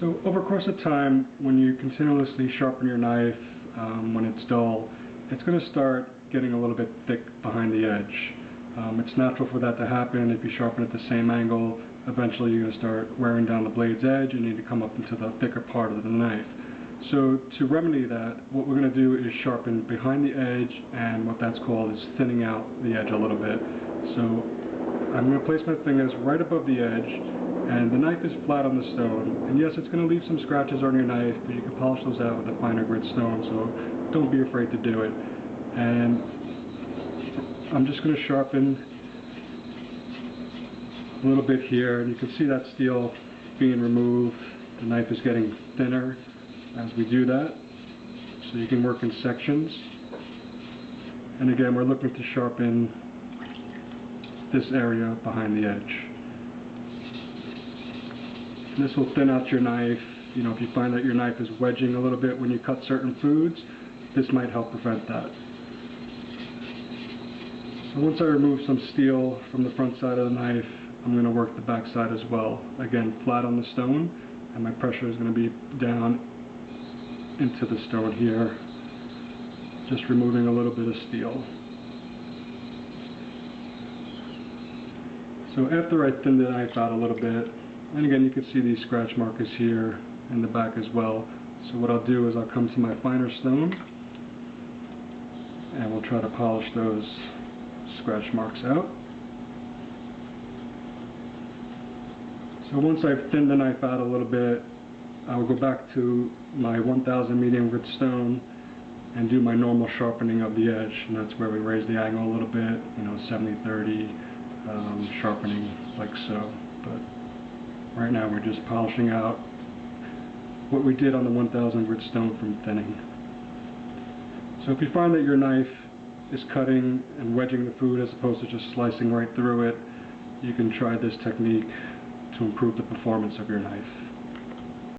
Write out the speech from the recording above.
So over the course of time, when you continuously sharpen your knife, when it's dull, it's going to start getting a little bit thick behind the edge. It's natural for that to happen. If you sharpen at the same angle, eventually you're going to start wearing down the blade's edge and you need to come up into the thicker part of the knife. So to remedy that, what we're going to do is sharpen behind the edge, and what that's called is thinning out the edge a little bit. So I'm going to place my fingers right above the edge, and the knife is flat on the stone. And yes, it's going to leave some scratches on your knife, but you can polish those out with a finer grit stone, so don't be afraid to do it. And I'm just going to sharpen a little bit here, and you can see that steel being removed. The knife is getting thinner as we do that, so you can work in sections. And again, we're looking to sharpen this area behind the edge. This will thin out your knife. You know, if you find that your knife is wedging a little bit when you cut certain foods, this might help prevent that. So once I remove some steel from the front side of the knife, I'm going to work the back side as well. Again, flat on the stone, and my pressure is going to be down into the stone here, just removing a little bit of steel. So after I thin the knife out a little bit, and again you can see these scratch markers here in the back as well, so what I'll do is I'll come to my finer stone and we'll try to polish those scratch marks out. So once I've thinned the knife out a little bit, I will go back to my 1000 medium grit stone and do my normal sharpening of the edge, and that's where we raise the angle a little bit, you know, 70-30, sharpening like so. But right now we're just polishing out what we did on the 1000 grit stone from thinning. So if you find that your knife is cutting and wedging the food as opposed to just slicing right through it, you can try this technique to improve the performance of your knife.